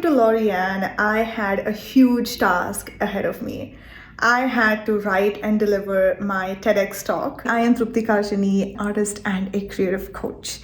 to Laurie-Ann, I had a huge task ahead of me. I had to write and deliver my TEDx talk. I am Trupti Karshani, artist and a creative coach.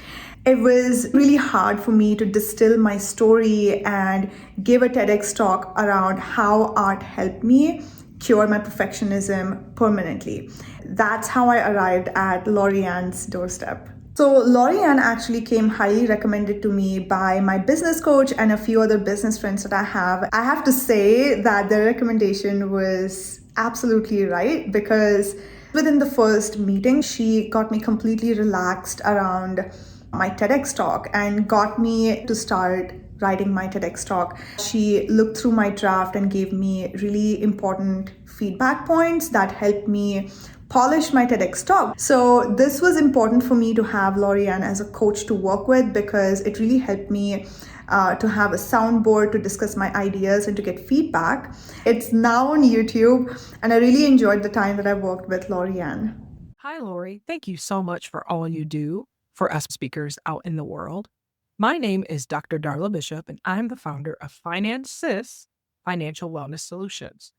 It was really hard for me to distill my story and give a TEDx talk around how art helped me cure my perfectionism permanently. That's how I arrived at Laurie-Ann's doorstep. So Laurie-Ann actually came highly recommended to me by my business coach and a few other business friends that I have. I have to say that their recommendation was absolutely right because within the first meeting, she got me completely relaxed around my TEDx talk and got me to start writing my TEDx talk. She looked through my draft and gave me really important feedback points that helped me polish my TEDx talk. So this was important for me to have Laurie-Ann as a coach to work with because it really helped me to have a soundboard to discuss my ideas and to get feedback. It's now on YouTube, and I really enjoyed the time that I worked with Laurie-Ann. Hi, Lori. Thank you so much for all you do for us speakers out in the world. My name is Dr. Darla Bishop, and I'm the founder of Finance Sis Financial Wellness Solutions.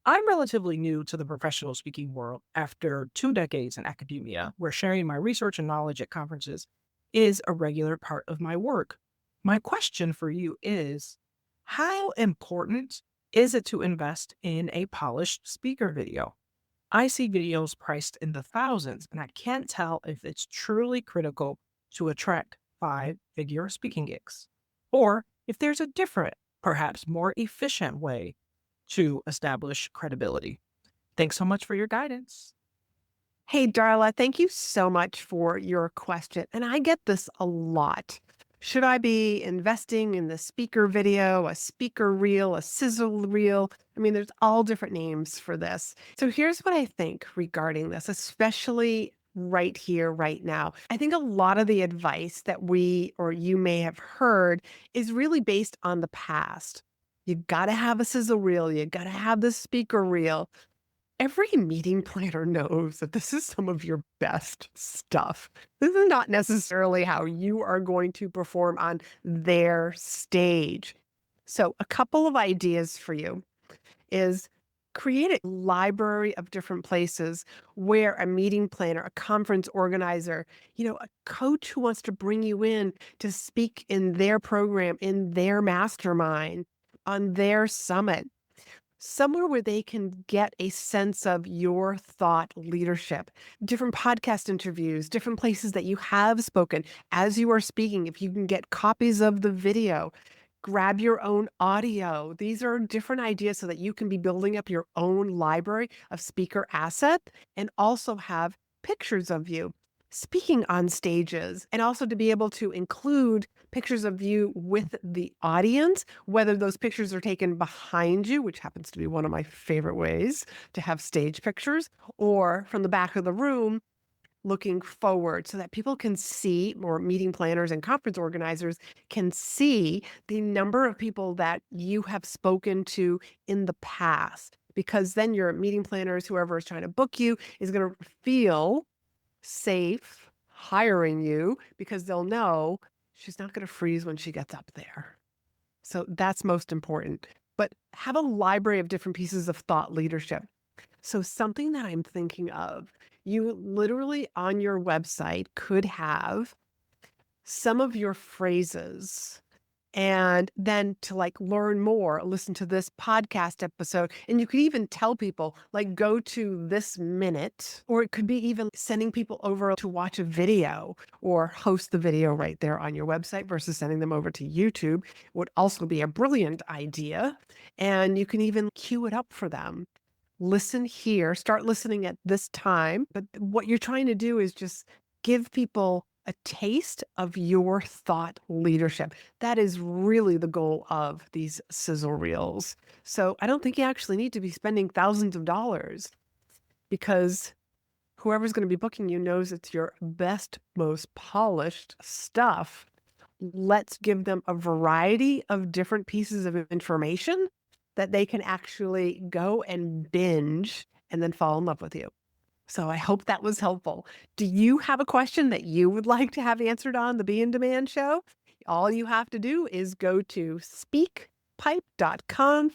I'm relatively new to the professional speaking world after 2 decades in academia, where sharing my research and knowledge at conferences is a regular part of my work. My question for you is, how important is it to invest in a polished speaker video? I see videos priced in the thousands, and I can't tell if it's truly critical to attract five-figure speaking gigs, or if there's a different, perhaps more efficient way to establish credibility. Thanks so much for your guidance. Hey, Darla, thank you so much for your question. And I get this a lot. Should I be investing in the speaker video, a speaker reel, a sizzle reel? I mean, there's all different names for this. So here's what I think regarding this, especially right here, right now. I think a lot of the advice that we or you may have heard is really based on the past. You got to have a sizzle reel. You got to have the speaker reel. Every meeting planner knows that this is some of your best stuff. This is not necessarily how you are going to perform on their stage. So a couple of ideas for you is create a library of different places where a meeting planner, a conference organizer, a coach who wants to bring you in to speak in their program, in their mastermind, on their summit, somewhere where they can get a sense of your thought leadership, different podcast interviews, different places that you have spoken as you are speaking. If you can get copies of the video, grab your own audio. These are different ideas so that you can be building up your own library of speaker asset and also have pictures of you speaking on stages, and also to be able to include pictures of you with the audience, whether those pictures are taken behind you, which happens to be one of my favorite ways to have stage pictures, or from the back of the room looking forward so that people can see, or meeting planners and conference organizers can see the number of people that you have spoken to in the past. Because then your meeting planners, whoever is trying to book you, is going to feel safe hiring you because they'll know she's not going to freeze when she gets up there. So that's most important. But have a library of different pieces of thought leadership. So something that I'm thinking of, you literally on your website could have some of your phrases, and then to learn more, listen to this podcast episode. And you could even tell people go to this minute, or it could be even sending people over to watch a video or host the video right there on your website versus sending them over to YouTube would also be a brilliant idea. And you can even queue it up for them. Listen here, start listening at this time. But what you're trying to do is just give people a taste of your thought leadership. That is really the goal of these sizzle reels. So I don't think you actually need to be spending thousands of dollars because whoever's going to be booking you knows it's your best, most polished stuff. Let's give them a variety of different pieces of information that they can actually go and binge and then fall in love with you. So I hope that was helpful. Do you have a question that you would like to have answered on the Be in Demand show? All you have to do is go to pipe.com/BID,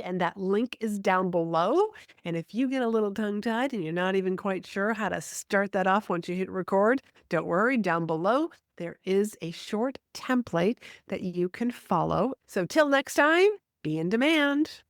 and that link is down below. And if you get a little tongue-tied and you're not even quite sure how to start that off once you hit record, don't worry, down below there is a short template that you can follow. So till next time, be in demand.